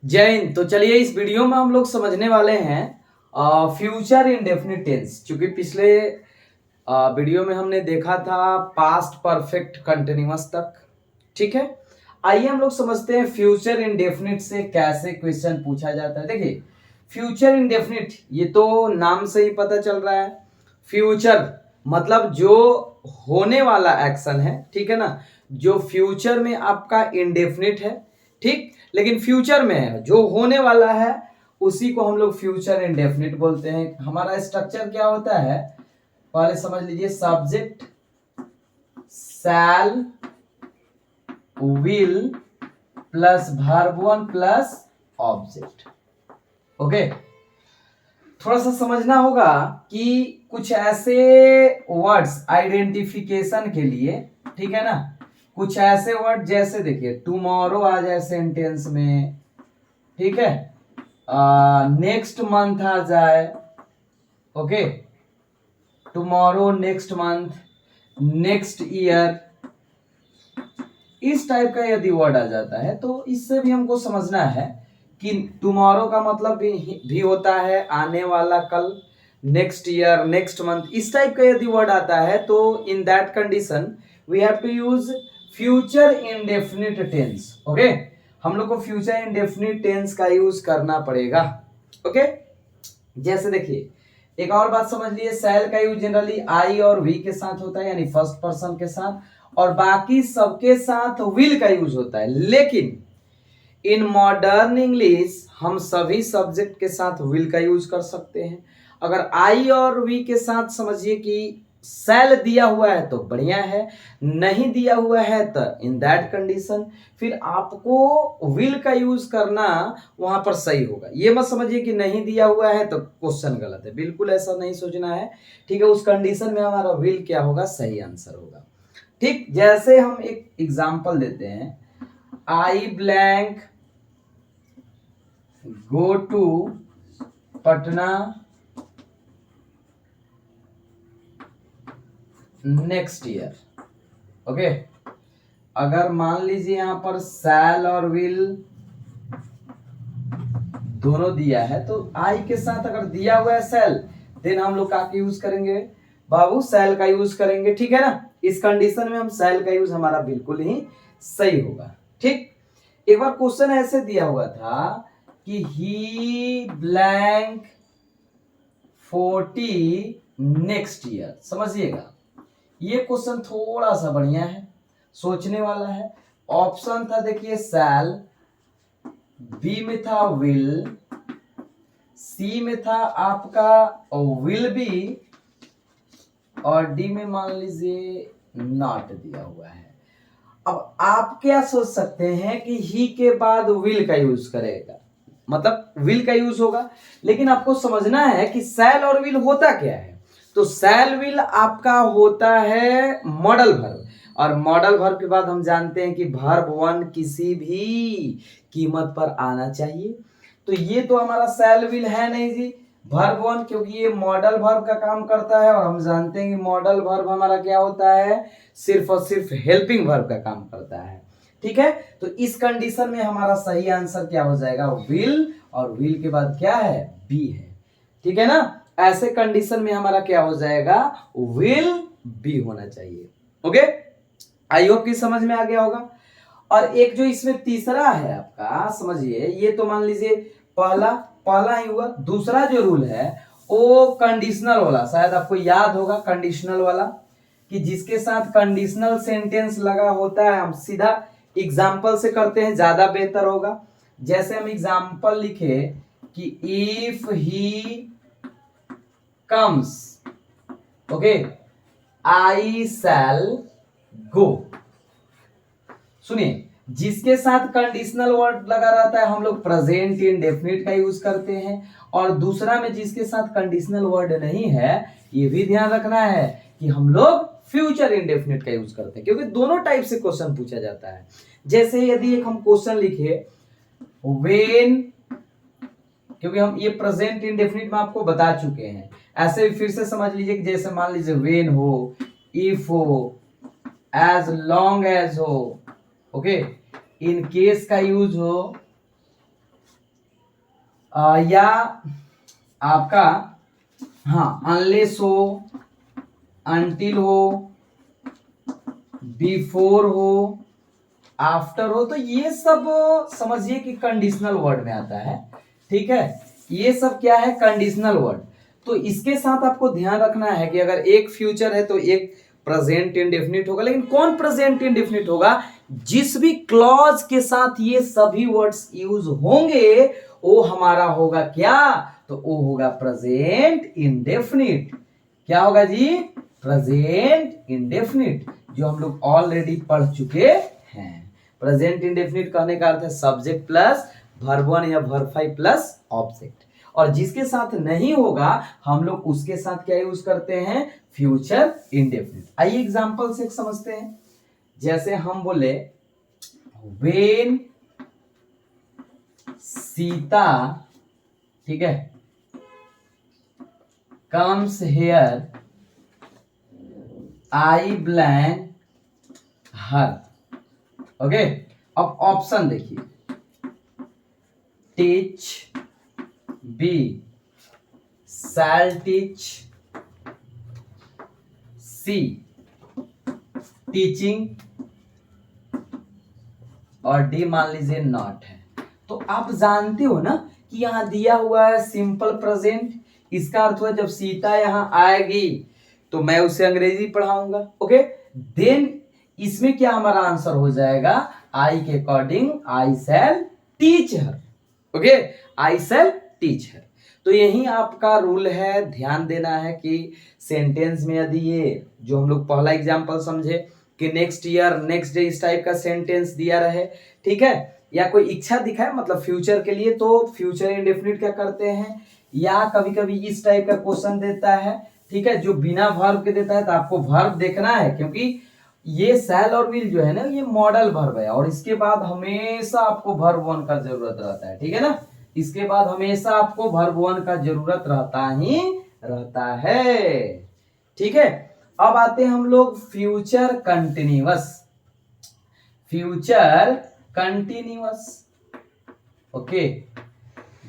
जय हिंद। तो चलिए इस वीडियो में हम लोग समझने वाले हैं फ्यूचर इंडेफिनिट टेंस। क्योंकि पिछले वीडियो में हमने देखा था पास्ट परफेक्ट कंटिन्यूअस तक। ठीक है, आइए हम लोग समझते हैं फ्यूचर इंडेफिनिट से कैसे क्वेश्चन पूछा जाता है। देखिए, फ्यूचर इंडेफिनिट ये तो नाम से ही पता चल रहा है। फ्यूचर मतलब जो होने वाला एक्शन है, ठीक है ना, जो फ्यूचर में आपका इंडेफिनिट है, ठीक, लेकिन फ्यूचर में है जो होने वाला है उसी को हम लोग फ्यूचर इंडेफिनिट बोलते हैं। हमारा स्ट्रक्चर क्या होता है, पहले समझ लीजिए। Subject shell will plus verb one plus object. Okay, थोड़ा सा समझना होगा कि कुछ ऐसे वर्ड्स आइडेंटिफिकेशन के लिए, ठीक है ना, कुछ ऐसे वर्ड जैसे देखिए टुमारो आ जाए सेंटेंस में, ठीक है, नेक्स्ट मंथ आ जाए, okay, tomorrow, next month, next year, इस टाइप का यदि वर्ड आ जाता है तो इससे भी हमको समझना है कि टुमारो का मतलब भी होता है आने वाला कल, नेक्स्ट ईयर, नेक्स्ट मंथ, इस टाइप का यदि वर्ड आता है तो in that condition we have to use future indefinite tense. Okay, हम लोग को फ्यूचर इंडेफिनिट टेंस का यूज करना पड़ेगा। ओके, जैसे देखिए एक और बात समझ लिए, सेल का यूज जनरली आई और वी के साथ होता है, यानी फर्स्ट पर्सन के साथ, और बाकी सबके साथ विल का यूज होता है। लेकिन इन मॉडर्न इंग्लिश हम सभी सब्जेक्ट के साथ विल का यूज कर सकते हैं। अगर आई और वी के साथ समझिए कि सेल दिया हुआ है तो बढ़िया है, नहीं दिया हुआ है तो इन दैट कंडीशन फिर आपको विल का यूज करना वहां पर सही होगा। ये मत समझिए कि नहीं दिया हुआ है तो क्वेश्चन गलत है, बिल्कुल ऐसा नहीं सोचना है। ठीक है, उस कंडीशन में हमारा विल क्या होगा, सही आंसर होगा। ठीक, जैसे हम एक एग्जांपल देते हैं, I blank go to Patna next year. Okay, अगर मान लीजिए यहां पर शैल और विल दोनों दिया है तो आई के साथ अगर दिया हुआ है सेल, देन हम लोग का यूज करेंगे बाबू, सेल का यूज करेंगे। ठीक है ना, इस कंडीशन में हम सेल का यूज हमारा बिल्कुल ही सही होगा। ठीक, एक बार क्वेश्चन ऐसे दिया हुआ था कि ही ब्लैंक 40 नेक्स्ट ईयर। समझिएगा, ये क्वेश्चन थोड़ा सा बढ़िया है, सोचने वाला है। ऑप्शन था देखिए सेल, बी में था विल, सी में था आपका विल बी, और डी में मान लीजिए नॉट दिया हुआ है। अब आप क्या सोच सकते हैं कि ही के बाद विल का यूज करेगा, मतलब विल का यूज होगा, लेकिन आपको समझना है कि सेल और विल होता क्या है। तो सेल विल आपका होता है मॉडल वर्ब, और मॉडल वर्ब के बाद हम जानते हैं कि वर्ब वन किसी भी कीमत पर आना चाहिए। तो ये तो हमारा सेल विल है नहीं जी, वर्ब वन, क्योंकि ये मॉडल वर्ब का काम करता है और हम जानते हैं कि मॉडल वर्ब हमारा क्या होता है, सिर्फ और सिर्फ हेल्पिंग वर्ब का काम करता है। ठीक है, तो इस कंडीशन में हमारा सही आंसर क्या हो जाएगा, विल, और विल के बाद क्या है, बी है। ठीक है ना, ऐसे कंडीशन में हमारा क्या हो जाएगा, विल बी होना चाहिए। ओके, आई होप कि समझ में आ गया होगा। और एक जो इसमें तीसरा है आपका, समझिए, ये तो मान लीजिए पहला पहला ही हुआ। दूसरा जो रूल है वो कंडीशनल वाला, शायद आपको याद होगा कंडीशनल वाला, कि जिसके साथ कंडीशनल सेंटेंस लगा होता है हम सीधा एग्जाम्पल से करते हैं, ज्यादा बेहतर होगा। जैसे हम एग्जाम्पल लिखे कि if he comes, okay, I शैल गो। सुनिए, जिसके साथ कंडीशनल वर्ड लगा रहता है हम लोग प्रेजेंट इंडेफिनिट का यूज करते हैं, और दूसरा में जिसके साथ कंडीशनल वर्ड नहीं है, ये भी ध्यान रखना है कि हम लोग फ्यूचर इंडेफिनिट का यूज करते हैं, क्योंकि दोनों टाइप से क्वेश्चन पूछा जाता है। जैसे यदि एक हम क्वेश्चन लिखे व्हेन, क्योंकि हम ये प्रेजेंट इंडेफिनिट में आपको बता चुके हैं, ऐसे भी फिर से समझ लीजिए कि जैसे मान लीजिए व्हेन हो, इफ हो, एज लॉन्ग एज हो, ओके, इन केस का यूज हो, या आपका हाँ अनलेस हो, अनटिल हो, बिफोर हो, आफ्टर हो, तो ये सब समझिए कि कंडीशनल वर्ड में आता है। ठीक है, ये सब क्या है, कंडीशनल वर्ड। तो इसके साथ आपको ध्यान रखना है कि अगर एक फ्यूचर है तो एक प्रेजेंट इंडेफिनिट होगा। लेकिन कौन प्रेजेंट इंडेफिनिट होगा? जिस भी क्लॉज के साथ ये सभी वर्ड्स यूज होंगे वो हमारा होगा क्या? तो वो होगा प्रेजेंट इंडेफिनिट। क्या होगा जी? प्रेजेंट इंडेफिनिट, जो हम लोग ऑलरेडी पढ़ चुके हैं। प्रेजेंट इंडेफिनिट कहने का अर्थ है सब्जेक्ट प्लस वर्ब 1 या वर्ब 5 प्लस ऑब्जेक्ट। और जिसके साथ नहीं होगा हम लोग उसके साथ क्या यूज करते हैं? Future indefinite. आइए एग्जांपल से समझते हैं। जैसे हम बोले वेन सीता, ठीक है, comes here I blank her. Okay, अब ऑप्शन देखिए, टीच, बी शैल टीच, सी टीचिंग, और डी मान लीजिए नॉट है। तो आप जानते हो ना कि यहां दिया हुआ है सिंपल प्रेजेंट। इसका अर्थ हुआ जब सीता यहां आएगी तो मैं उसे अंग्रेजी पढ़ाऊंगा। ओके, देन इसमें क्या हमारा आंसर हो जाएगा? आई के according I shell teach her. Okay, I shell teach हर। तो यही आपका रूल है, ध्यान देना है कि सेंटेंस में यदि ये जो हम लोग पहला एग्जांपल समझे कि नेक्स्ट ईयर, नेक्स्ट डे, इस टाइप का सेंटेंस दिया रहे, ठीक है, या कोई इच्छा दिखाए मतलब फ्यूचर के लिए, तो फ्यूचर इंडेफिनिट क्या करते हैं, या कभी कभी इस टाइप का क्वेश्चन देता है, ठीक है, जो बिना वर्ब के देता है तो आपको वर्ब देखना है, क्योंकि ये शैल और विल जो है ना ये मॉडल वर्ब है और इसके बाद हमेशा आपको वर्ब 1 का जरूरत रहता है। ठीक है ना, इसके बाद हमेशा आपको वर्ब 1 का जरूरत रहता ही रहता है। ठीक है, अब आते हैं हम लोग future continuous. Future continuous, okay,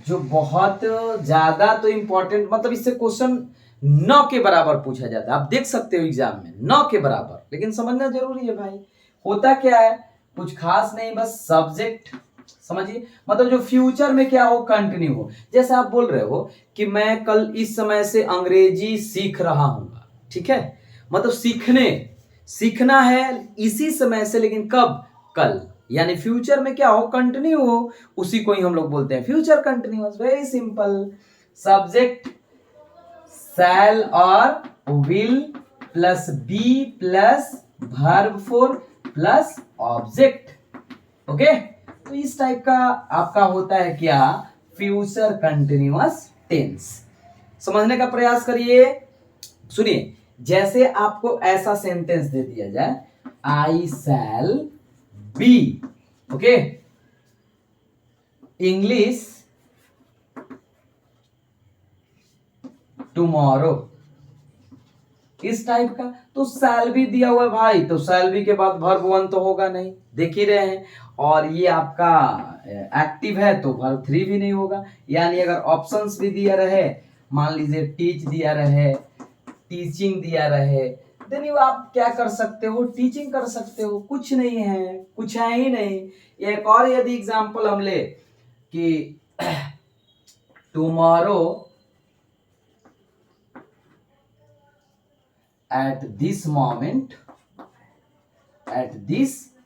जो बहुत ज्यादा तो इंपॉर्टेंट, मतलब इससे क्वेश्चन 9 के बराबर पूछा जाता है। आप देख सकते हो एग्जाम में 9 के बराबर, लेकिन समझना जरूरी है भाई। होता क्या है, कुछ खास नहीं, बस सब्जेक्ट समझिए, मतलब जो फ्यूचर में क्या हो, कंटिन्यू हो। जैसे आप बोल रहे हो कि मैं कल इस समय से अंग्रेजी सीख रहा हूँ, ठीक है, मतलब सीखना है इसी समय से, लेकिन कब? कल। यानी फ्यूचर में क्या हो, कंटिन्यू हो, उसी को ही हम लोग बोलते हैं future continuous. Very simple, subject shall और will plus be plus verb 4 plus object. Okay, तो इस टाइप का आपका होता है क्या, फ्यूचर कंटिन्यूअस टेंस। समझने का प्रयास करिए। सुनिए, जैसे आपको ऐसा सेंटेंस दे दिया जाए, I shall be, okay, English tomorrow, इस टाइप का, तो शैल बी दिया हुआ है भाई, तो शैल बी के बाद वर्ब 1 तो होगा नहीं, देख ही रहे हैं, और ये आपका एक्टिव है तो वर्ब 3 भी नहीं होगा। यानी अगर ऑप्शंस भी दिया रहे, मान लीजिए टीच दिया रहे, टीचिंग दिया रहे, देन यू आप क्या कर सकते हो, टीचिंग कर सकते हो, कुछ नहीं है, कुछ है ही नहीं। एक और यदि एग्जांपल हम ले कि टुमारो एट दिस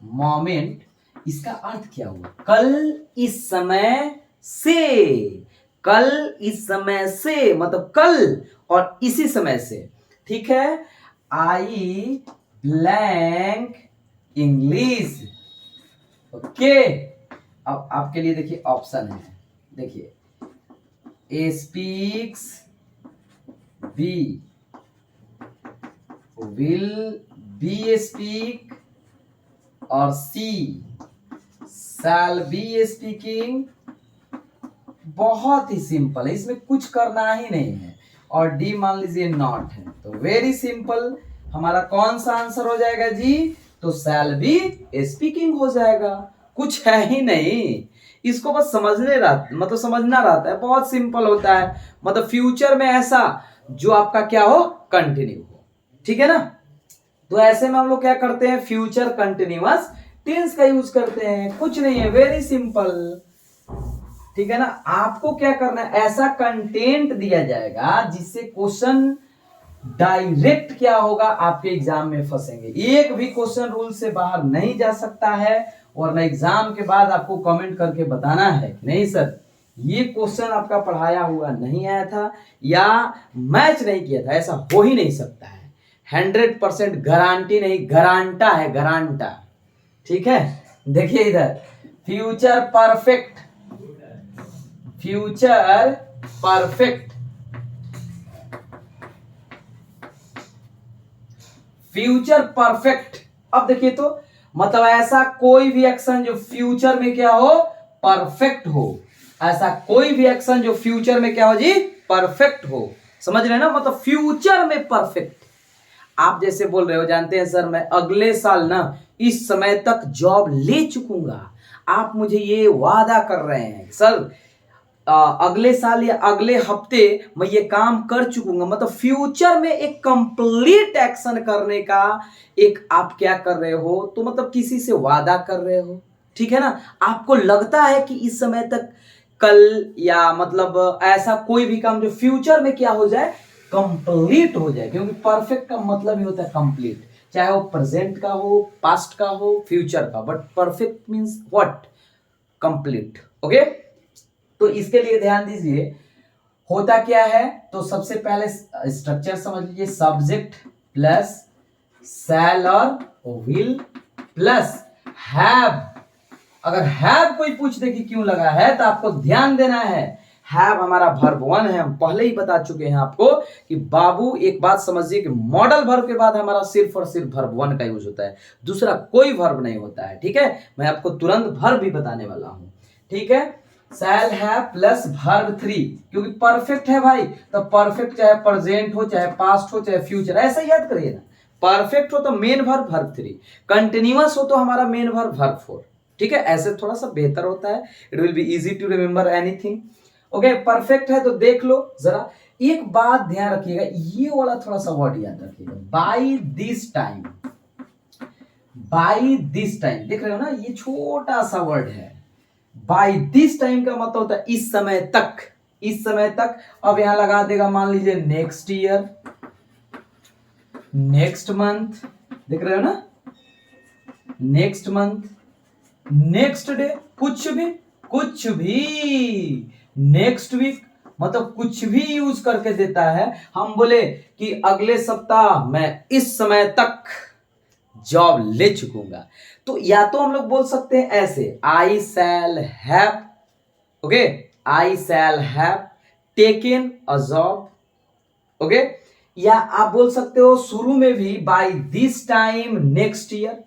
मोमेंट, इसका अर्थ क्या हुआ, कल इस समय से, कल इस समय से मतलब कल और इसी समय से, ठीक है, आई ब्लैंक इंग्लिश। ओके, अब आपके लिए देखिए ऑप्शन है, देखिए A speaks, B will be speak, और सी शैल बी स्पीकिंग। बहुत ही सिंपल है, इसमें कुछ करना ही नहीं है, और डी मान लीजिए नॉट है। तो वेरी सिंपल, हमारा कौन सा आंसर हो जाएगा जी, तो शैल बी स्पीकिंग हो जाएगा, कुछ है ही नहीं। इसको बस समझना रहता है, बहुत सिंपल होता है। मतलब फ्यूचर में ऐसा जो आपका क्या हो, कंटिन्यू हो, ठीक है ना। तो ऐसे में हम लोग क्या करते हैं, फ्यूचर कंटिन्यूअस टेंस का यूज करते हैं, कुछ नहीं है, वेरी सिंपल, ठीक है ना। आपको क्या करना है, ऐसा कंटेंट दिया जाएगा जिससे क्वेश्चन डायरेक्ट क्या होगा, आपके एग्जाम में फंसेंगे। एक भी क्वेश्चन रूल से बाहर नहीं जा सकता है, और एग्जाम के बाद आपको कमेंट करके बताना है कि नहीं सर ये क्वेश्चन आपका पढ़ाया हुआ नहीं आया था या मैच नहीं किया था, ऐसा हो ही नहीं सकता है। 100% गारंटी नहीं, गारंटा है, गारंटा, ठीक है। देखिए इधर future perfect, future perfect, future perfect. अब देखिए तो मतलब ऐसा कोई भी एक्शन जो फ्यूचर में क्या हो, परफेक्ट हो, ऐसा कोई भी एक्शन जो फ्यूचर में क्या हो जी, परफेक्ट हो। समझ रहे हैं ना, मतलब फ्यूचर में परफेक्ट। आप जैसे बोल रहे हो, जानते हैं सर मैं अगले साल ना इस समय तक जॉब ले चुकूंगा, आप मुझे ये वादा कर रहे हैं सर अगले साल या अगले हफ्ते मैं ये काम कर चुकूंगा। मतलब फ्यूचर में एक कंप्लीट एक्शन करने का एक आप क्या कर रहे हो, तो मतलब किसी से वादा कर रहे हो, ठीक है ना। आपको लगता है कि इस समय तक कल या मतलब ऐसा कोई भी काम जो फ्यूचर में क्या हो जाए, कंप्लीट हो जाए, क्योंकि परफेक्ट का मतलब ही होता है कंप्लीट, चाहे वो प्रेजेंट का हो, पास्ट का हो, फ्यूचर का, but perfect means what, complete. Okay, तो इसके लिए ध्यान दीजिए होता क्या है। तो सबसे पहले स्ट्रक्चर समझ लीजिए, सब्जेक्ट प्लस शैल और विल प्लस हैव। अगर हैव कोई पूछ दे कि क्यों लगा है, तो आपको ध्यान देना है हैव हमारा वर्ब 1 है, हम पहले ही बता चुके हैं आपको कि बाबू एक बात समझिए कि मॉडल वर्ब के बाद हमारा सिर्फ और सिर्फ वर्ब 1 का यूज होता है, दूसरा कोई वर्ब नहीं होता है, ठीक है। मैं आपको तुरंत वर्ब भी बताने वाला हूं, ठीक है। शैल हैव प्लस वर्ब 3, क्योंकि परफेक्ट है भाई, तो परफेक्ट चाहे प्रेजेंट हो, चाहे पास्ट हो, चाहे फ्यूचर, ऐसा याद करिए ना। परफेक्ट हो तो मेन वर्ब वर्ब 3, कंटिन्यूअस हो तो हमारा मेन वर्ब वर्ब 4, ठीक है। ऐसे थोड़ा सा बेहतर होता है, it will be easy to remember anything. Okay, perfect है तो देख लो जरा, एक बात ध्यान रखिएगा, ये वाला थोड़ा सा वर्ड याद रखिएगा, by this time. By this time देख रहे हो ना, ये छोटा सा वर्ड है। बाय दिस टाइम का मतलब होता है इस समय तक, इस समय तक। अब यहां लगा देगा मान लीजिए नेक्स्ट ईयर, नेक्स्ट मंथ, देख रहे हो ना, नेक्स्ट मंथ, नेक्स्ट डे, कुछ भी, कुछ भी, नेक्स्ट वीक, मतलब कुछ भी यूज करके देता है। हम बोले कि अगले सप्ताह मैं इस समय तक जॉब ले चुकूंगा, तो या तो हम लोग बोल सकते हैं ऐसे, I shall have, okay, I shall have taken a job, okay. या आप बोल सकते हो शुरू में भी by this time next year,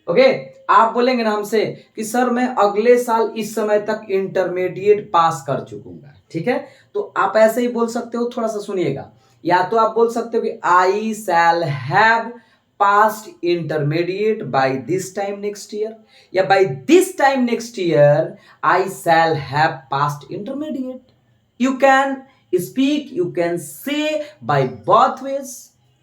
okay. आप बोलेंगे ना हमसे कि सर मैं अगले साल इस समय तक इंटरमीडिएट पास कर चुकूंगा, ठीक है। तो आप ऐसे ही बोल सकते हो, थोड़ा सा सुनिएगा, या तो आप बोल सकते हो कि I shall have passed intermediate by this time next year, या by this time next year I shall have passed intermediate. You can speak, you can say by both ways,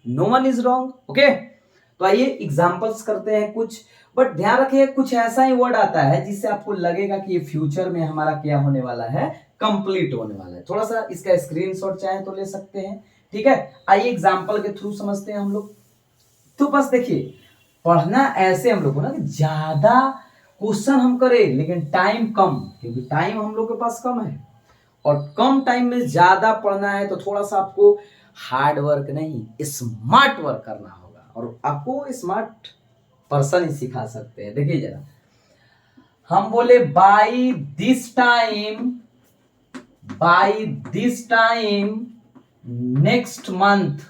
no one is wrong, okay. तो आइए examples करते हैं कुछ, but ध्यान रखिए कुछ ऐसा ही वर्ड आता है जिससे आपको लगेगा कि ये फ्यूचर में हमारा क्या होने वाला है, कंप्लीट होने वाला है। थोड़ा सा इसका स्क्रीनशॉट चाहे तो ले सकते हैं, ठीक है। आइए एग्जांपल के थ्रू समझते हैं हम लोग। तो बस देखिए पढ़ना ऐसे हम लोग को ना कि ज्यादा क्वेश्चन हम करें लेकिन टाइम कम, क्योंकि टाइम हम लोग के पास कम है और कम टाइम में ज्यादा पढ़ना है, तो थोड़ा सा आपको हार्ड वर्क नहीं स्मार्ट वर्क करना होगा, और आपको स्मार्ट पर्सन ही सिखा सकते हैं। देखिए जरा, हम बोले by this time, by this time next month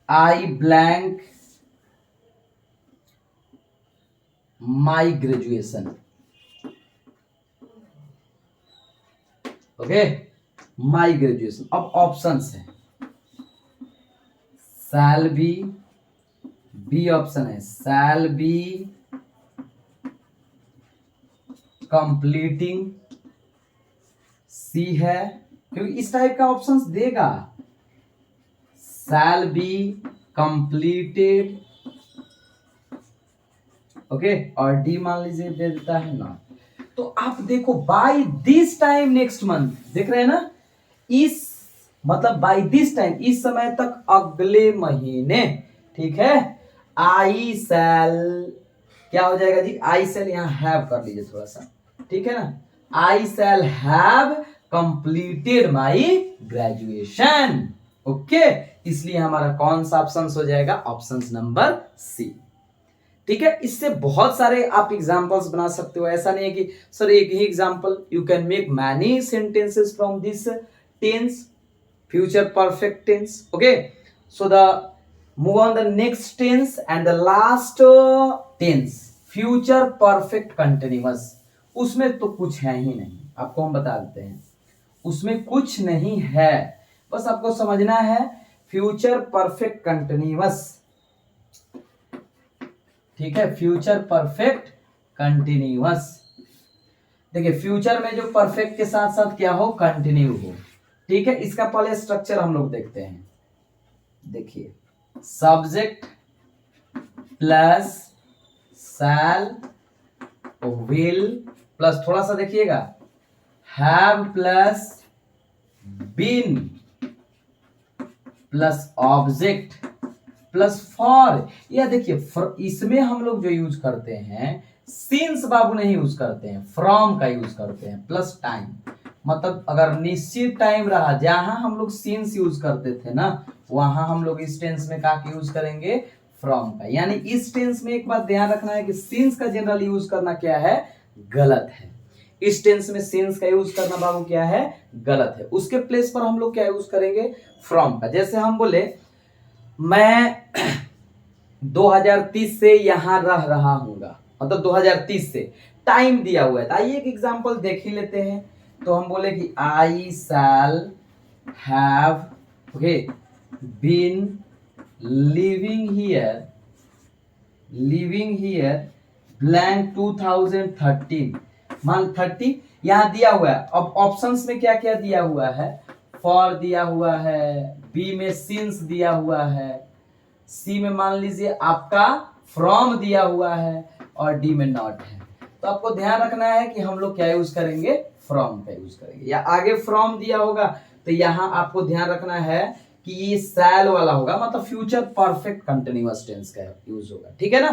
I blank my graduation, okay, my graduation. अब ऑप्शंस है, शैल बी, बी ऑप्शन है, शैल बी कंप्लीटिंग, सी है क्योंकि इस टाइप का ऑप्शंस देगा। शैल बी कंप्लीटेड, ओके, और डी मान लीजिए दे देता है ना। तो आप देखो बाय दिस टाइम नेक्स्ट मंथ, देख रहे हैं ना, इस मतलब बाय दिस टाइम, इस समय तक अगले महीने, ठीक है। आई शैल क्या हो जाएगा जी, आई शैल यहां हैव कर लीजिए थोड़ा सा, ठीक है ना, I shall have completed my graduation, okay. इसलिए हमारा कौन सा ऑप्शन हो जाएगा, ऑप्शन नंबर सी, ठीक है। इससे बहुत सारे आप एग्जांपल्स बना सकते हो, ऐसा नहीं है कि सर एक ही example, you can make many sentences from this tense, future perfect tense, okay. So the move on the next tense and the last tense, future perfect continuous. उसमें तो कुछ है ही नहीं, आपको हम बता देते हैं, उसमें कुछ नहीं है, बस आपको समझना है फ्यूचर परफेक्ट कंटिन्यूअस, ठीक है, फ्यूचर परफेक्ट कंटिन्यूअस। देखिए फ्यूचर में जो परफेक्ट के साथ साथ क्या हो, कंटिन्यू हो, ठीक है। इसका पहले स्ट्रक्चर हम लोग देखते हैं, देखिए subject plus shall will plus थोड़ा सा देखिएगा have plus been plus object plus for. या देखिए इसमें हम लोग जो यूज करते हैं सिंस बाबू नहीं यूज करते हैं, फ्रॉम का यूज करते हैं, प्लस टाइम, मतलब अगर निश्चित टाइम रहा, जहां हम लोग सिंस यूज करते थे ना, वहां हम लोग इस टेंस में का यूज करेंगे, फ्रॉम का। यानी इस टेंस में एक बात ध्यान रखना है कि सिंस का जनरल यूज करना क्या है, गलत है। इस टेंस में सिंस का यूज करना बाबू क्या है, गलत है। उसके प्लेस पर हम लोग क्या यूज करेंगे, फ्रॉम का। जैसे हम बोले मैं 2030 से यहां रह रहा हूंगा, मतलब 2030 से टाइम दिया हुआ है। तो आइए एक एग्जांपल देख ही लेते हैं। तो हम बोले कि I shall have okay been living here blank 2013, मान 30 यहां दिया हुआ है। अब ऑप्शंस में क्या क्या दिया हुआ है, फॉर दिया हुआ है, बी में सिंस दिया हुआ है, सी में मान लीजिए आपका फ्रॉम दिया हुआ है, और डी में नॉट है। तो आपको ध्यान रखना है कि हम लोग क्या यूज करेंगे, फ्रॉम का यूज करेंगे। या आगे फ्रॉम दिया होगा तो यहां आपको ध्यान रखना है कि ये शैल वाला होगा, मतलब फ्यूचर परफेक्ट कंटिन्यूअस टेंस का यूज होगा, ठीक है ना।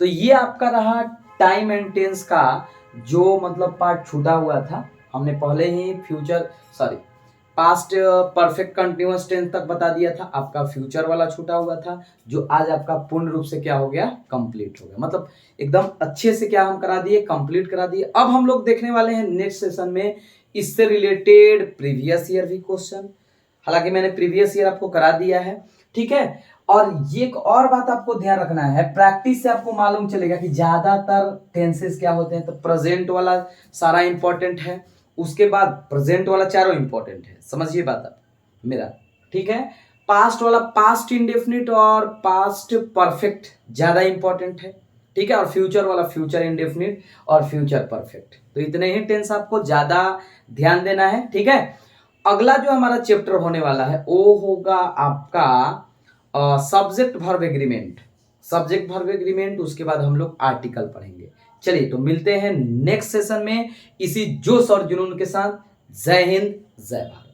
तो ये आपका रहा टाइम एंड टेंस का जो मतलब पार्ट छूटा हुआ था। हमने पहले ही पास्ट परफेक्ट कंटिन्यूअस टेंस तक बता दिया था, आपका फ्यूचर वाला छूटा हुआ था, जो आज आपका पूर्ण रूप से क्या हो गया, कंप्लीट हो गया, मतलब एकदम अच्छे से क्या हम करा दिए, कंप्लीट करा दिए। अब हम लोग देखने वाले हैं नेक्स्ट सेशन में इससे रिलेटेड प्रीवियस ईयर भी क्वेश्चन। हालांकि मैंने प्रीवियस ईयर आपको करा दिया है, ठीक है। और ये एक और बात आपको ध्यान रखना है, प्रैक्टिस से आपको मालूम चलेगा कि ज्यादातर टेंसेस क्या होते हैं। तो प्रेजेंट वाला सारा इंपॉर्टेंट है, उसके बाद प्रेजेंट वाला चारों इंपॉर्टेंट है, समझिए बात आप मेरा, ठीक है। पास्ट वाला पास्ट इंडेफिनिट और पास्ट परफेक्ट ज्यादा इंपॉर्टेंट है, ठीक है। और फ्यूचर वाला फ्यूचर इंडेफिनिट और फ्यूचर परफेक्ट। तो इतने ही टेंस आपको ज्यादा ध्यान देना है, ठीक है। अगला जो हमारा चैप्टर होने वाला है वो होगा आपका सब्जेक्ट वर्ब एग्रीमेंट, उसके बाद हम लोग आर्टिकल पढ़ेंगे। चलिए तो मिलते हैं नेक्स्ट सेशन में इसी जोश और जुनून के साथ। जय हिंद, जय भारत।